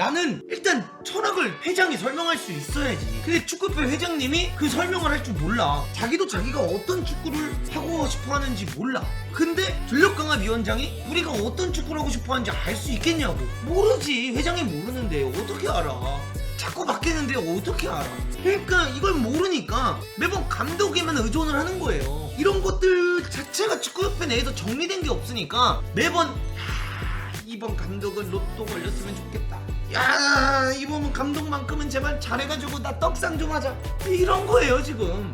라는 일단 철학을 회장이 설명할 수 있어야지. 근데 축구협회 회장님이 그 설명을 할 줄 몰라. 자기도 자기가 어떤 축구를 하고 싶어 하는지 몰라. 근데 전력강화위원장이 우리가 어떤 축구를 하고 싶어 하는지 알 수 있겠냐고. 모르지. 회장이 모르는데 어떻게 알아. 자꾸 바뀌는데 어떻게 알아. 그러니까 이걸 모르니까 매번 감독에만 의존을 하는 거예요. 이런 것들 자체가 축구협회 내에서 정리된 게 없으니까 매번 이번 감독은 로또 걸렸으면 좋겠다. 야, 이번 감독만큼은 제발 잘해가지고 나 떡상 좀 하자. 이런 거예요 지금.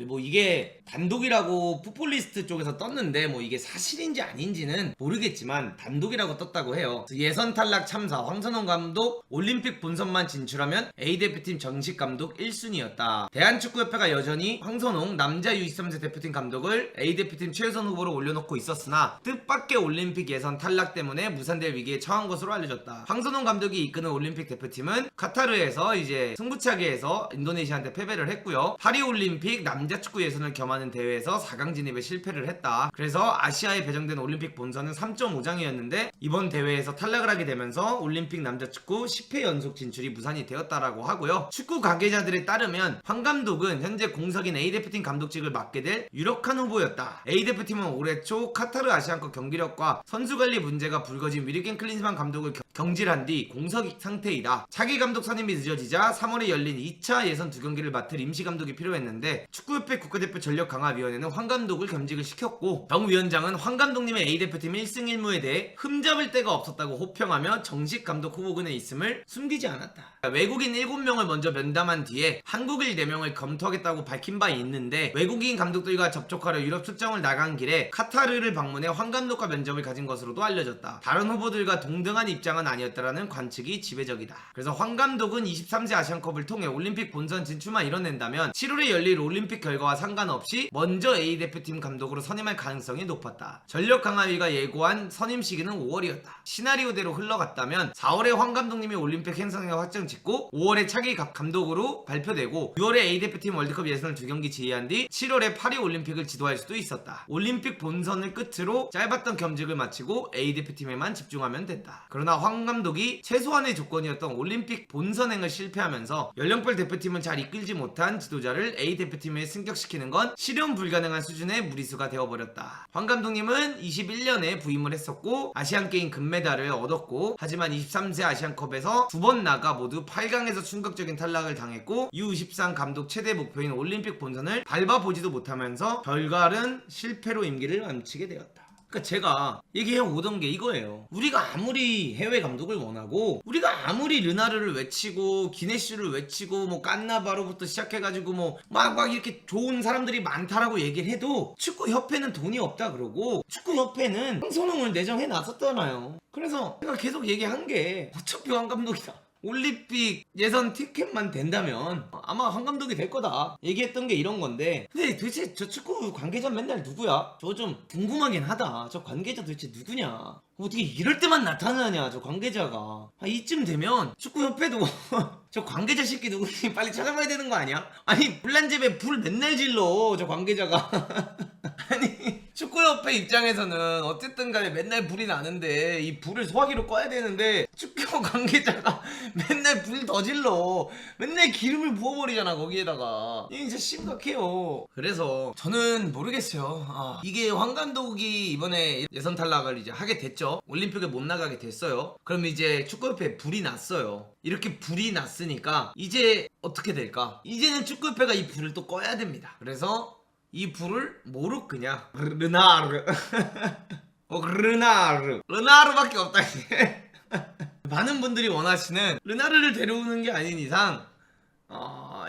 뭐 이게 단독이라고 풋볼리스트 쪽에서 떴는데 뭐 이게 사실인지 아닌지는 모르겠지만 단독이라고 떴다고 해요. 예선 탈락 참사 황선홍 감독 올림픽 본선만 진출하면 A대표팀 정식 감독 1순위였다. 대한축구협회가 여전히 황선홍 남자 U23세 대표팀 감독을 A대표팀 최우선 후보로 올려놓고 있었으나 뜻밖의 올림픽 예선 탈락 때문에 무산될 위기에 처한 것으로 알려졌다. 황선홍 감독이 이끄는 올림픽 대표팀은 카타르에서 이제 승부차기에서 인도네시아한테 패배를 했고요. 파리올림픽 남자 축구 예선을 겸하는 대회에서 4강 진입에 실패를 했다. 그래서 아시아에 배정된 올림픽 본선은 3.5장이었는데 이번 대회에서 탈락을 하게 되면서 올림픽 남자 축구 10회 연속 진출이 무산이 되었다라고 하고요. 축구 관계자들에 따르면 황 감독은 현재 공석인 A대표팀 감독직을 맡게 될 유력한 후보였다. A대표팀은 올해 초 카타르 아시안컵 경기력과 선수관리 문제가 불거진 위르겐 클린스만 감독을 경질한 뒤 공석 상태이다. 차기 감독 선임이 늦어지자 3월에 열린 2차 예선 2경기를 맡을 임시 감독이 필요했는데 축구협회 국가대표 전력강화위원회는 황 감독을 겸직을 시켰고 정 위원장은 황 감독님의 A대표팀 1승 1무에 대해 흠잡을 데가 없었다고 호평하며 정식 감독 후보군에 있음을 숨기지 않았다. 외국인 7명을 먼저 면담한 뒤에 한국인 4명을 검토하겠다고 밝힌 바 있는데 외국인 감독들과 접촉하려 유럽 출장을 나간 길에 카타르를 방문해 황 감독과 면접을 가진 것으로도 알려졌다. 다른 후보들과 동등한 입장은 아니었다라는 관측이 지배적이다. 그래서 황 감독은 23세 아시안컵을 통해 올림픽 본선 진출만 이뤄낸다면 7월에 열릴 올림픽 결과와 상관없이 먼저 A대표팀 감독으로 선임할 가능성이 높았다. 전력강화위가 예고한 선임 시기는 5월이었다. 시나리오대로 흘러갔다면 4월에 황 감독님이 올림픽 행성에 확정 짓고 5월에 차기 감독으로 발표되고 6월에 A대표팀 월드컵 예선을 2경기 제의한 뒤 7월에 파리 올림픽을 지도할 수도 있었다. 올림픽 본선을 끝으로 짧았던 겸직을 마치고 A대표팀에만 집중하면 됐다. 그러나 황 감독이 최소한의 조건이었던 올림픽 본선행을 실패하면서 연령별 대표팀을 잘 이끌지 못한 지도자를 A대표팀에 승격시키는 건 실현 불가능한 수준의 무리수가 되어버렸다. 황 감독님은 21년에 부임을 했었고 아시안게임 금메달을 얻었고 하지만 23세 아시안컵에서 2번 나가 모두 8강에서 충격적인 탈락을 당했고 U23 감독 최대 목표인 올림픽 본선을 밟아보지도 못하면서 결과는 실패로 임기를 마치게 되었다. 그러니까 제가 얘기해 오던 게 이거예요. 우리가 아무리 해외 감독을 원하고 우리가 아무리 르나르를 외치고 기네슈를 외치고 뭐 깐나바로부터 시작해가지고 뭐 막 이렇게 좋은 사람들이 많다라고 얘기를 해도 축구협회는 돈이 없다 그러고 축구협회는 황선홍을 내정해 놨었잖아요. 그래서 제가 계속 얘기한 게 어차피 황 감독이다. 올림픽 예선 티켓만 된다면 아마 황 감독이 될 거다 얘기했던 게 이런 건데 근데 도대체 저 축구 관계자 맨날 누구야? 저 좀 궁금하긴 하다. 저 관계자 도대체 누구냐? 어떻게 이럴 때만 나타나냐 저 관계자가. 이쯤 되면 축구협회도 저 관계자 새끼 누구지 빨리 찾아봐야 되는 거 아니야? 아니 불난집에 불 맨날 질러 저 관계자가. 아니 축구협회 입장에서는 어쨌든 간에 맨날 불이 나는데 이 불을 소화기로 꺼야 되는데 축구 관계자가 맨날 불 더 질러. 맨날 기름을 부어버리잖아 거기에다가. 이게 진짜 심각해요. 그래서 저는 모르겠어요. 이게 황 감독이 이번에 예선 탈락을 이제 하게 됐죠. 올림픽에 못 나가게 됐어요. 그럼 이제 축구협회에 불이 났어요. 이렇게 불이 났으니까 이제 어떻게 될까? 이제는 축구협회가 이 불을 또 꺼야 됩니다. 그래서 이 불을 뭐로 끄냐? 르나르. 르나르밖에 없다 이게. 많은 분들이 원하시는 르나르를 데려오는 게 아닌 이상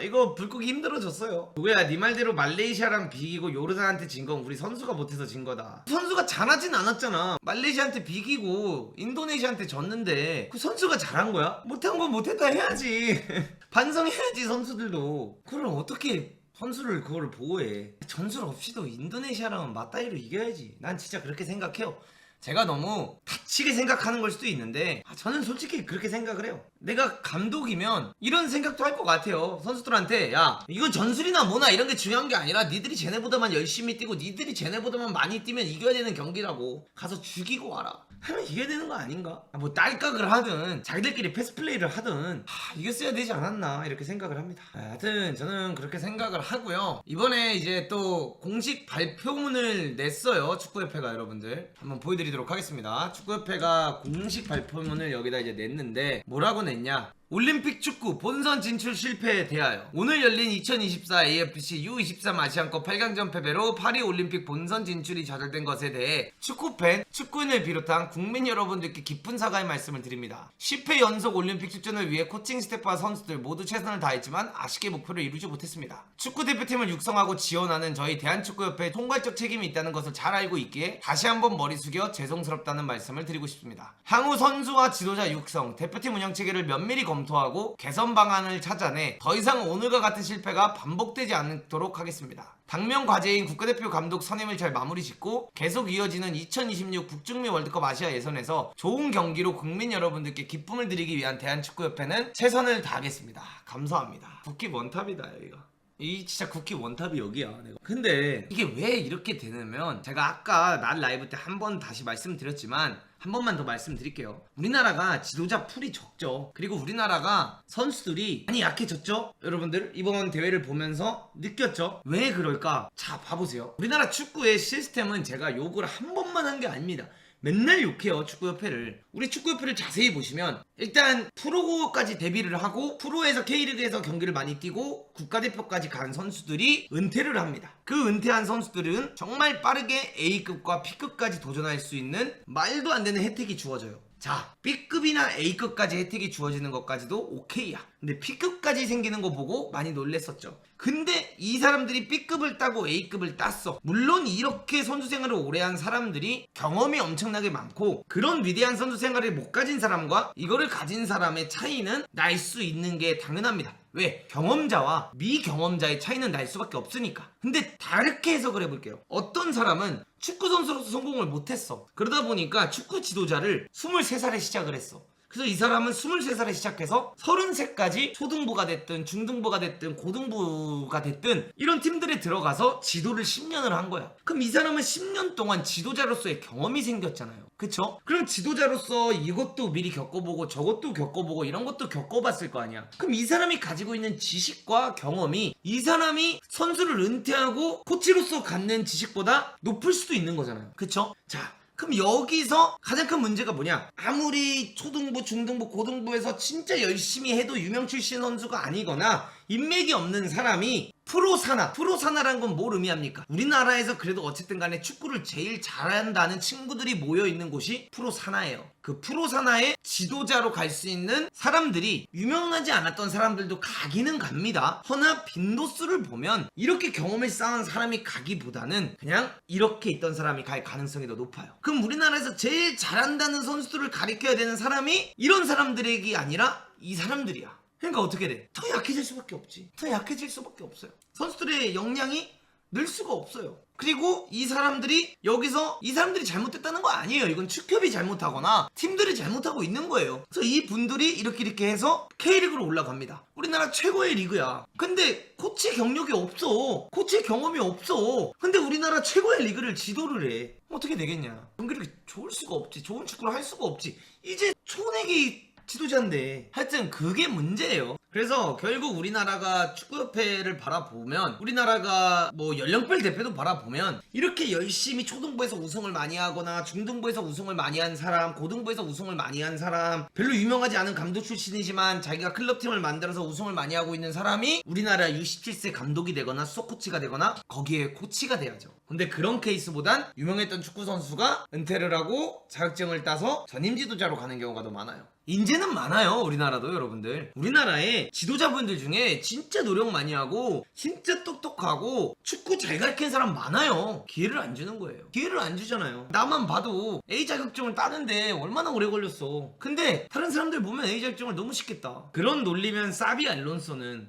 이거 불 끄기 힘들어졌어요. 누구야 네 말대로 말레이시아랑 비기고 요르단한테 진 건 우리 선수가 못해서 진 거다. 선수가 잘하진 않았잖아. 말레이시아한테 비기고 인도네시아한테 졌는데 그 선수가 잘한 거야? 못한 건 못했다 해야지. 반성해야지 선수들도. 그럼 어떻게 선수를 그거를 보호해. 전술 없이도 인도네시아랑은 맞다이로 이겨야지. 난 진짜 그렇게 생각해요. 제가 너무 다치게 생각하는 걸 수도 있는데 저는 솔직히 그렇게 생각을 해요. 내가 감독이면 이런 생각도 할 것 같아요. 선수들한테 야 이건 전술이나 뭐나 이런 게 중요한 게 아니라 니들이 쟤네보다만 열심히 뛰고 니들이 쟤네보다만 많이 뛰면 이겨야 되는 경기라고. 가서 죽이고 와라 하면 이겨야 되는 거 아닌가? 뭐 딸깍을 하든 자기들끼리 패스플레이를 하든 이겼어야 되지 않았나 이렇게 생각을 합니다. 하여튼 저는 그렇게 생각을 하고요. 이번에 이제 또 공식 발표문을 냈어요. 축구협회가. 여러분들 한번 보여드리도록 하겠습니다. 축구협회가 공식 발표문을 여기다 이제 냈는데 뭐라고 냈냐? 올림픽 축구 본선 진출 실패에 대하여 오늘 열린 2024 AFC U23 아시안컵 8강전 패배로 파리 올림픽 본선 진출이 좌절된 것에 대해 축구팬, 축구인을 비롯한 국민 여러분들께 깊은 사과의 말씀을 드립니다. 10회 연속 올림픽 출전을 위해 코칭 스태프와 선수들 모두 최선을 다했지만 아쉽게 목표를 이루지 못했습니다. 축구대표팀을 육성하고 지원하는 저희 대한축구협회에 총괄적 책임이 있다는 것을 잘 알고 있기에 다시 한번 머리 숙여 죄송스럽다는 말씀을 드리고 싶습니다. 향후 선수와 지도자 육성, 대표팀 운영 체계를 면밀히 검토하고 개선 방안을 찾아내 더 이상 오늘과 같은 실패가 반복되지 않도록 하겠습니다. 당면 과제인 국가대표 감독 선임을 잘 마무리 짓고 계속 이어지는 2026 북중미 월드컵 아시아 예선에서 좋은 경기로 국민 여러분들께 기쁨을 드리기 위한 대한축구협회는 최선을 다하겠습니다. 감사합니다. 국기 원탑이다 여기가. 이 진짜 국기 원탑이 여기야. 내가. 근데 이게 왜 이렇게 되냐면 제가 아까 날 라이브 때 한 번 다시 말씀드렸지만 한 번만 더 말씀드릴게요. 우리나라가 지도자 풀이 적죠. 그리고 우리나라가 선수들이 많이 약해졌죠. 여러분들 이번 대회를 보면서 느꼈죠. 왜 그럴까? 자 봐보세요. 우리나라 축구의 시스템은 제가 욕을 한 번만 한 게 아닙니다. 맨날 욕해요. 축구협회를. 우리 축구협회를 자세히 보시면 일단 프로까지 데뷔를 하고 프로에서 K리그에서 경기를 많이 뛰고 국가대표까지 간 선수들이 은퇴를 합니다. 그 은퇴한 선수들은 정말 빠르게 A급과 B급까지 도전할 수 있는 말도 안 되는 혜택이 주어져요. 자, B급이나 A급까지 혜택이 주어지는 것까지도 오케이야. 근데 B급까지 생기는 거 보고 많이 놀랬었죠. 근데 이 사람들이 B급을 따고 A급을 땄어. 물론 이렇게 선수 생활을 오래 한 사람들이 경험이 엄청나게 많고 그런 위대한 선수 생활을 못 가진 사람과 이거를 가진 사람의 차이는 날 수 있는 게 당연합니다. 왜? 경험자와 미경험자의 차이는 날 수밖에 없으니까. 근데 다르게 해석을 해볼게요. 어떤 사람은 축구 선수로서 성공을 못했어. 그러다 보니까 축구 지도자를 23살에 시작을 했어. 그래서 이 사람은 23살에 시작해서 33까지 초등부가 됐든 중등부가 됐든 고등부가 됐든 이런 팀들에 들어가서 지도를 10년을 한 거야. 그럼 이 사람은 10년 동안 지도자로서의 경험이 생겼잖아요. 그쵸? 그럼 지도자로서 이것도 미리 겪어보고 저것도 겪어보고 이런 것도 겪어봤을 거 아니야. 그럼 이 사람이 가지고 있는 지식과 경험이 이 사람이 선수를 은퇴하고 코치로서 갖는 지식보다 높을 수도 있는 거잖아요. 그쵸? 자, 그럼 여기서 가장 큰 문제가 뭐냐? 아무리 초등부, 중등부, 고등부에서 진짜 열심히 해도 유명 출신 선수가 아니거나 인맥이 없는 사람이 프로사나라는 건 뭘 의미합니까? 우리나라에서 그래도 어쨌든 간에 축구를 제일 잘한다는 친구들이 모여있는 곳이 프로사나예요. 그 프로사나의 지도자로 갈 수 있는 사람들이 유명하지 않았던 사람들도 가기는 갑니다. 허나 빈도수를 보면 이렇게 경험을 쌓은 사람이 가기보다는 그냥 이렇게 있던 사람이 갈 가능성이 더 높아요. 그럼 우리나라에서 제일 잘한다는 선수들을 가리켜야 되는 사람이 이런 사람들에게 아니라 이 사람들이야. 그러니까 어떻게 돼? 더 약해질 수밖에 없지. 더 약해질 수밖에 없어요. 선수들의 역량이 늘 수가 없어요. 그리고 이 사람들이 여기서 이 사람들이 잘못됐다는 거 아니에요. 이건 축협이 잘못하거나 팀들이 잘못하고 있는 거예요. 그래서 이 분들이 이렇게 해서 K리그로 올라갑니다. 우리나라 최고의 리그야. 근데 코치 경력이 없어. 코치 경험이 없어. 근데 우리나라 최고의 리그를 지도를 해. 어떻게 되겠냐. 경기력이 좋을 수가 없지. 좋은 축구를 할 수가 없지. 이제 초내기 지도자인데. 하여튼 그게 문제예요. 그래서 결국 우리나라가 축구협회를 바라보면 우리나라가 뭐 연령별 대표도 바라보면 이렇게 열심히 초등부에서 우승을 많이 하거나 중등부에서 우승을 많이 한 사람, 고등부에서 우승을 많이 한 사람, 별로 유명하지 않은 감독 출신이지만 자기가 클럽팀을 만들어서 우승을 많이 하고 있는 사람이 우리나라 U17세 감독이 되거나 수석 코치가 되거나 거기에 코치가 돼야죠. 근데 그런 케이스보단 유명했던 축구 선수가 은퇴를 하고 자격증을 따서 전임 지도자로 가는 경우가 더 많아요. 인재는 많아요. 우리나라도. 여러분들 우리나라에 지도자분들 중에 진짜 노력 많이 하고 진짜 똑똑하고 축구 잘 가르치는 사람 많아요. 기회를 안 주는 거예요. 기회를 안 주잖아요. 나만 봐도 A 자격증을 따는데 얼마나 오래 걸렸어. 근데 다른 사람들 보면 A 자격증을 너무 쉽게 따. 그런 논리면 사비 알론소는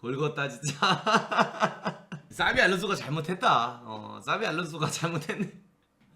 돌겄다 진짜. 사비 알론소가 잘못했다. 사비 알론소가 잘못했네.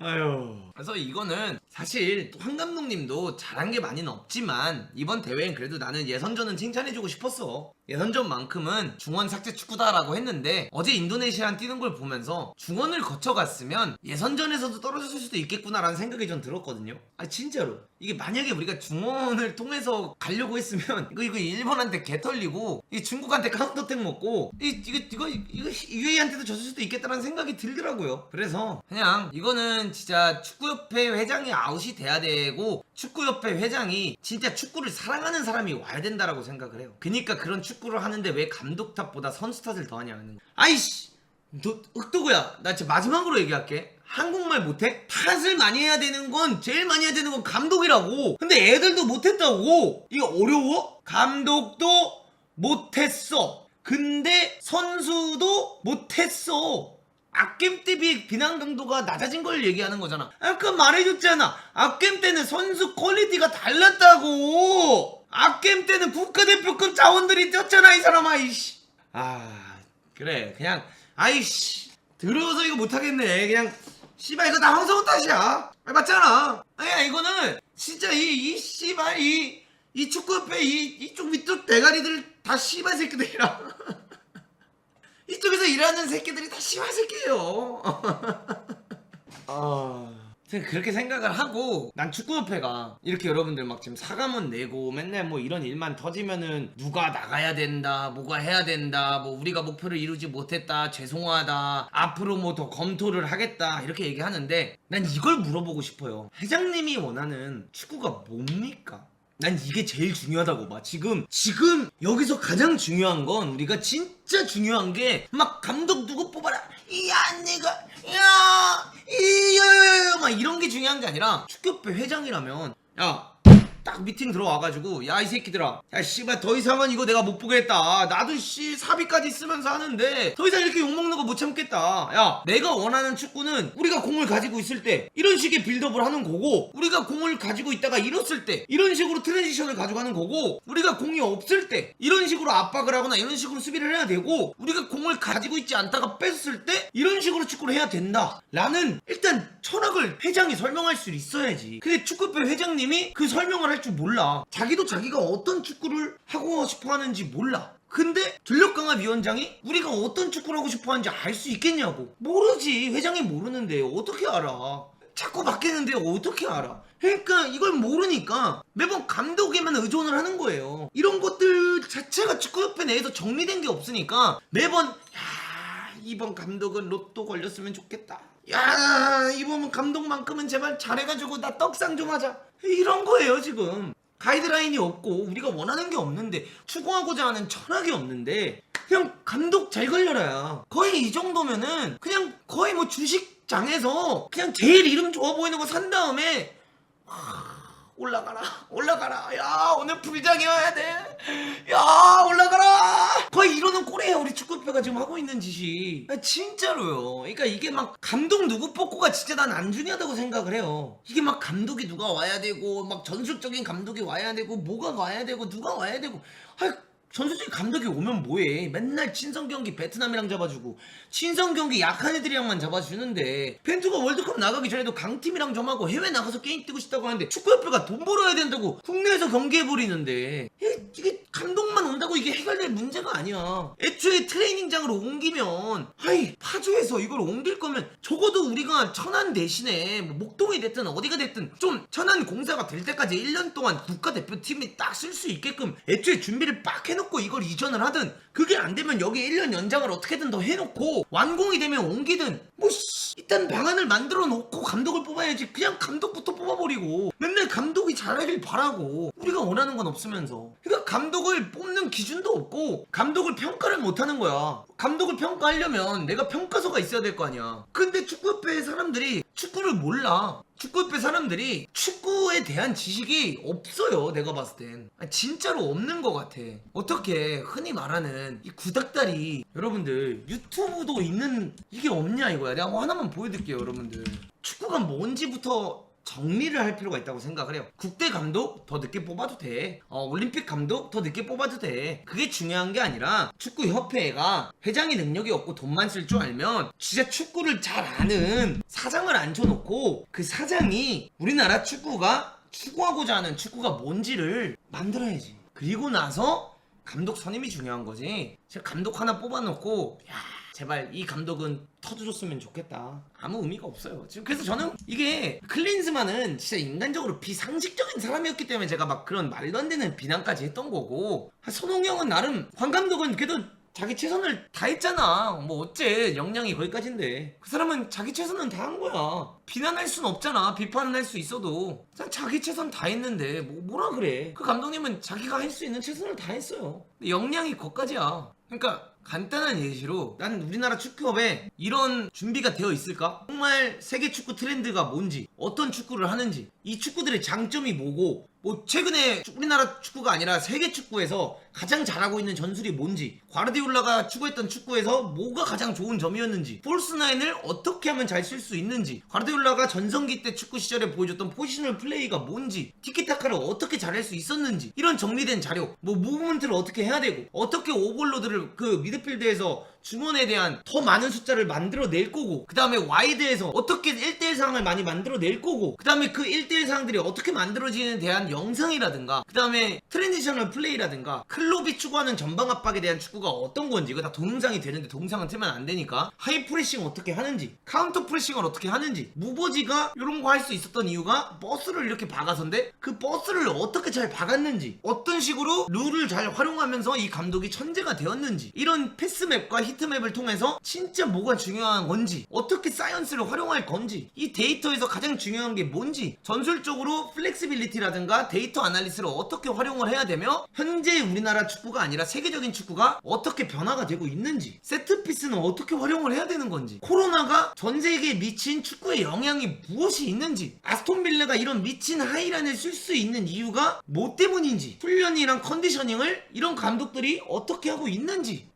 아유. 그래서 이거는 사실 황 감독님도 잘한 게 많이는 없지만 이번 대회엔 그래도 나는 예선전은 칭찬해주고 싶었어. 예선전만큼은 중원 삭제 축구다라고 했는데 어제 인도네시아랑 뛰는 걸 보면서 중원을 거쳐갔으면 예선전에서도 떨어졌을 수도 있겠구나라는 생각이 전 들었거든요. 아 진짜로 이게 만약에 우리가 중원을 통해서 가려고 했으면 이거 일본한테 개 털리고 이 중국한테 카운터택 먹고 이거 UAE한테도 졌을 수도 있겠다라는 생각이 들더라고요. 그래서 그냥 이거는 진짜 축구협회 회장이 아웃이 돼야 되고 축구협회 회장이 진짜 축구를 사랑하는 사람이 와야 된다라고 생각을 해요. 그니까 그런 축구를 하는데 왜 감독 탓보다 선수 탓을 더 하냐는. 아이씨 너 흑도구야. 나 진짜 마지막으로 얘기할게. 한국말 못해? 탓을 많이 해야 되는 건 제일 많이 해야 되는 건 감독이라고. 근데 애들도 못했다고. 이거 어려워? 감독도 못했어. 근데 선수도 못했어. 악겜 때 비해 비난 강도가 낮아진 걸 얘기하는 거잖아. 아까 말해줬잖아. 악겜 때는 선수 퀄리티가 달랐다고. 악겜 때는 국가대표급 자원들이 뛰었잖아 이 사람아. 이씨. 아 그래 그냥 아이씨 들어서 이거 못하겠네. 그냥 씨발 이거 다 황성훈 탓이야. 맞잖아. 아야 이거는 진짜 이 씨발 이 축구협회 이쪽 밑쪽 대가리들 다 씨발 새끼들이라. 이쪽에서 일하는 새끼들이 다 씨발 새끼예요. 그렇게 생각을 하고 난 축구협회가 이렇게 여러분들 막 지금 사과문 내고 맨날 뭐 이런 일만 터지면은 누가 나가야 된다 뭐가 해야 된다 뭐 우리가 목표를 이루지 못했다 죄송하다 앞으로 뭐 더 검토를 하겠다 이렇게 얘기하는데 난 이걸 물어보고 싶어요. 회장님이 원하는 축구가 뭡니까? 난 이게 제일 중요하다고 봐. 지금 여기서 가장 중요한 건 우리가 진짜 중요한 게 막 감독 누구 뽑아라 야 내가 야 막 이런 게 중요한 게 아니라 축구협회 회장이라면 야 딱 미팅 들어와가지고 야 이 새끼들아 야 씨발 더 이상은 이거 내가 못 보겠다. 나도 씨 사비까지 쓰면서 하는데 더 이상 이렇게 욕먹는 거 못 참겠다. 야 내가 원하는 축구는 우리가 공을 가지고 있을 때 이런 식의 빌드업을 하는 거고 우리가 공을 가지고 있다가 잃었을 때 이런 식으로 트랜지션을 가져가는 거고 우리가 공이 없을 때 이런 식으로 압박을 하거나 이런 식으로 수비를 해야 되고 우리가 공을 가지고 있지 않다가 뺐을 때 이런 식으로 축구를 해야 된다 라는 일단 철학을 회장이 설명할 수 있어야지. 근데 축구협회 회장님이 그 설명을 할 줄 몰라. 자기도 자기가 어떤 축구를 하고 싶어 하는지 몰라. 근데 전력강화위원장이 우리가 어떤 축구를 하고 싶어 하는지 알 수 있겠냐고. 모르지. 회장이 모르는데 어떻게 알아. 자꾸 바뀌는데 어떻게 알아. 그러니까 이걸 모르니까 매번 감독에만 의존을 하는 거예요. 이런 것들 자체가 축구협회 내에서 정리된 게 없으니까 매번 야 이번 감독은 로또 걸렸으면 좋겠다. 야 이번 감독만큼은 제발 잘해가지고 나 떡상 좀 하자. 이런 거예요 지금. 가이드라인이 없고 우리가 원하는 게 없는데 추구하고자 하는 철학이 없는데 그냥 감독 잘 걸려라야. 거의 이 정도면은 그냥 거의 뭐 주식장에서 그냥 제일 이름 좋아 보이는 거 산 다음에 올라가라 야 오늘 불장이어야 돼야 올라가라 거의 이러는 꼴이에요. 우리 축구협회가 지금 하고 있는 짓이. 진짜로요. 그러니까 이게 막 감독 누구 뽑고가 진짜 난 안 중요하다고 생각을 해요. 이게 막 감독이 누가 와야 되고 막 전술적인 감독이 와야 되고 뭐가 와야 되고 누가 와야 되고 전술적인 감독이 오면 뭐해. 맨날 친선 경기 베트남이랑 잡아주고 친선 경기 약한 애들이랑만 잡아주는데 벤투가 월드컵 나가기 전에도 강팀이랑 좀 하고 해외 나가서 게임 뛰고 싶다고 하는데 축구협회가 돈 벌어야 된다고 국내에서 경기해버리는데 이게 감독만 온다고 이게 해결될 문제가 아니야. 애초에 트레이닝장으로 옮기면 파주에서 이걸 옮길 거면 적어도 우리가 천안 대신에 뭐 목동이 됐든 어디가 됐든 좀 천안 공사가 될 때까지 1년 동안 국가대표팀이 딱 쓸 수 있게끔 애초에 준비를 빡 해놓고 이걸 이전을 하든 그게 안 되면 여기 1년 연장을 어떻게든 더 해놓고 완공이 되면 옮기든 뭐 일단 방안을 만들어 놓고 감독을 뽑아야지. 그냥 감독부터 뽑아버리고 맨날 감독이 잘하길 바라고 우리가 원하는 건 없으면서. 그러니까 감독을 뽑는 기준도 없고 감독을 평가를 못하는 거야. 감독을 평가하려면 내가 평가서가 있어야 될 거 아니야. 근데 축구협회 사람들이 축구를 몰라. 축구협회 사람들이 축구에 대한 지식이 없어요. 내가 봤을 땐 진짜로 없는 것 같아. 어떻게 흔히 말하는 이 구닥다리 여러분들 유튜브도 있는 이게 없냐 이거야. 내가 뭐 하나만 보여드릴게요. 여러분들 축구가 뭔지부터 정리를 할 필요가 있다고 생각을 해요. 국대 감독 더 늦게 뽑아도 돼. 올림픽 감독 더 늦게 뽑아도 돼. 그게 중요한 게 아니라 축구협회가 회장이 능력이 없고 돈만 쓸 줄 알면 진짜 축구를 잘 아는 사장을 앉혀놓고 그 사장이 우리나라 축구가 추구하고자 하는 축구가 뭔지를 만들어야지. 그리고 나서 감독 선임이 중요한 거지. 제가 감독 하나 뽑아놓고 야 제발 이 감독은 터져줬으면 좋겠다. 아무 의미가 없어요. 지금 그래서 저는 이게 클린스만은 진짜 인간적으로 비상식적인 사람이었기 때문에 제가 막 그런 말도 안 되는 비난까지 했던 거고, 손흥영은 나름 황 감독은 그래도 자기 최선을 다했잖아. 뭐 어째 역량이 거기까지인데 그 사람은 자기 최선은 다한 거야. 비난할 순 없잖아. 비판은 할 수 있어도 자기 최선 다했는데 뭐라 그래. 그 감독님은 자기가 할 수 있는 최선을 다했어요. 근데 역량이 거기까지야. 그러니까 간단한 예시로 난 우리나라 축구협에 이런 준비가 되어 있을까? 정말 세계 축구 트렌드가 뭔지, 어떤 축구를 하는지, 이 축구들의 장점이 뭐고, 뭐 최근에 우리나라 축구가 아니라 세계 축구에서 가장 잘하고 있는 전술이 뭔지, 과르디올라가 추구했던 축구에서 뭐가 가장 좋은 점이었는지, 폴스나인을 어떻게 하면 잘 쓸 수 있는지, 과르디올라가 전성기 때 축구 시절에 보여줬던 포지셔널 플레이가 뭔지, 티키타카를 어떻게 잘할 수 있었는지, 이런 정리된 자료, 뭐 무브먼트를 어떻게 해야 되고, 어떻게 오버로드를 그 미드필드에서 중원에 대한 더 많은 숫자를 만들어낼 거고, 그 다음에 와이드에서 어떻게 1대1 상황을 많이 만들어낼 거고, 그 다음에 그 1대1 상황들이 어떻게 만들어지는에 대한 영상이라든가, 그 다음에 트랜지셔널 플레이라든가, 클롭이 추구하는 전방 압박에 대한 축구가 어떤 건지, 이거 다 동영상이 되는데 동영상은 틀면 안 되니까, 하이 프레싱 어떻게 하는지, 카운터 프레싱을 어떻게 하는지, 무버지가 이런 거 할 수 있었던 이유가 버스를 이렇게 박아서인데 그 버스를 어떻게 잘 박았는지, 어떤 식으로 룰을 잘 활용하면서 이 감독이 천재가 되었는지, 이런 패스맵과 히트맵을 통해서 진짜 뭐가 중요한 건지, 어떻게 사이언스를 활용할 건지, 이 데이터에서 가장 중요한 게 뭔지, 전술적으로 플렉시빌리티라든가 데이터 아날리스를 어떻게 활용을 해야 되며, 현재 우리나라 축구가 아니라 세계적인 축구가 어떻게 변화가 되고 있는지, 세트피스는 어떻게 활용을 해야 되는 건지, 코로나가 전 세계에 미친 축구의 영향이 무엇이 있는지, 아스톤빌라가 이런 미친 하이라인을 쓸 수 있는 이유가 뭐 때문인지, 훈련이랑 컨디셔닝을 이런 감독들이 어떻게 하고 있는지,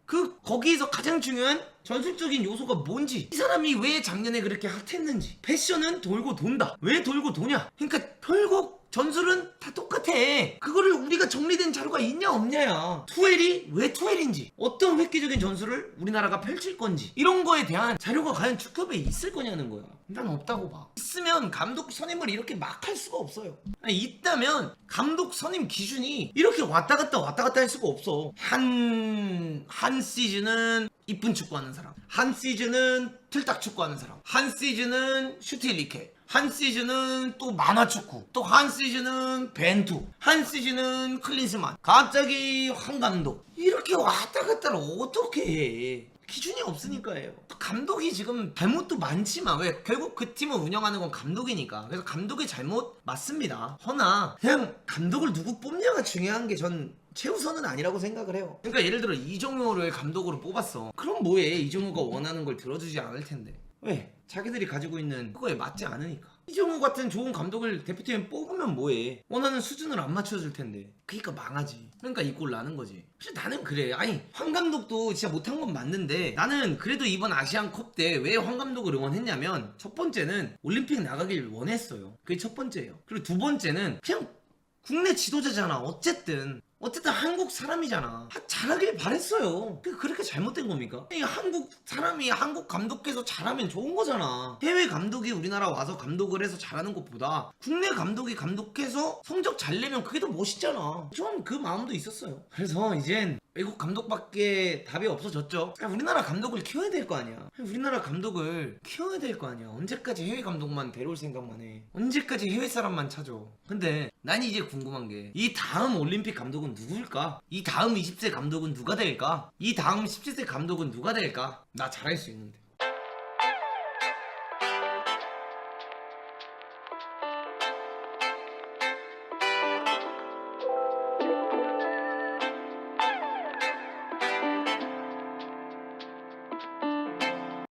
거기에서 가장 중요한 전술적인 요소가 뭔지, 이 사람이 왜 작년에 그렇게 핫했는지. 패션은 돌고 돈다. 왜 돌고 도냐? 그러니까 결국 전술은 다 똑같아. 그거를 우리가 정리된 자료가 있냐 없냐야. 투엘이 왜 투엘인지, 어떤 획기적인 전술을 우리나라가 펼칠 건지, 이런 거에 대한 자료가 과연 축구협에 있을 거냐는 거야. 난 없다고 봐. 있으면 감독 선임을 이렇게 막 할 수가 없어요. 아니, 있다면 감독 선임 기준이 이렇게 왔다 갔다 할 수가 없어. 한 시즌은 이쁜 축구하는 사람, 한 시즌은 틀딱 축구하는 사람, 한 시즌은 슈틸리케, 한 시즌은 또 만화축구, 또 한 시즌은 벤투, 한 시즌은 클린스만, 갑자기 황 감독, 이렇게 왔다 갔다를 어떻게 해. 기준이 없으니까예요. 감독이 지금 잘못도 많지만, 왜 결국 그 팀을 운영하는 건 감독이니까. 그래서 감독의 잘못 맞습니다. 허나 그냥 감독을 누구 뽑냐가 중요한 게 전 최우선은 아니라고 생각을 해요. 그러니까 예를 들어 이정효를 감독으로 뽑았어. 그럼 뭐해? 이정효가 원하는 걸 들어주지 않을 텐데. 왜? 자기들이 가지고 있는 그거에 맞지 않으니까. 이정우 같은 좋은 감독을 대표팀에 뽑으면 뭐해? 원하는 수준을 안 맞춰줄 텐데. 그러니까 망하지. 그러니까 이 꼴 나는 거지. 사실 나는 그래. 아니, 황 감독도 진짜 못한 건 맞는데, 나는 그래도 이번 아시안컵 때 왜 황 감독을 응원했냐면, 첫 번째는 올림픽 나가길 원했어요. 그게 첫 번째예요. 그리고 두 번째는 그냥 국내 지도자잖아. 어쨌든 한국 사람이잖아. 잘하길 바랬어요. 그렇게 잘못된 겁니까? 한국 사람이 한국 감독께서 잘하면 좋은 거잖아. 해외 감독이 우리나라 와서 감독을 해서 잘하는 것보다 국내 감독이 감독해서 성적 잘 내면 그게 더 멋있잖아. 전 그 마음도 있었어요. 그래서 이젠 외국 감독밖에 답이 없어졌죠. 우리나라 감독을 키워야 될 거 아니야. 우리나라 감독을 키워야 될 거 아니야. 언제까지 해외 감독만 데려올 생각만 해. 언제까지 해외 사람만 찾아. 근데 난 이제 궁금한 게, 이 다음 올림픽 감독은 누굴까? 이 다음 20세 감독은 누가 될까? 이 다음 17세 감독은 누가 될까? 나 잘할 수 있는데.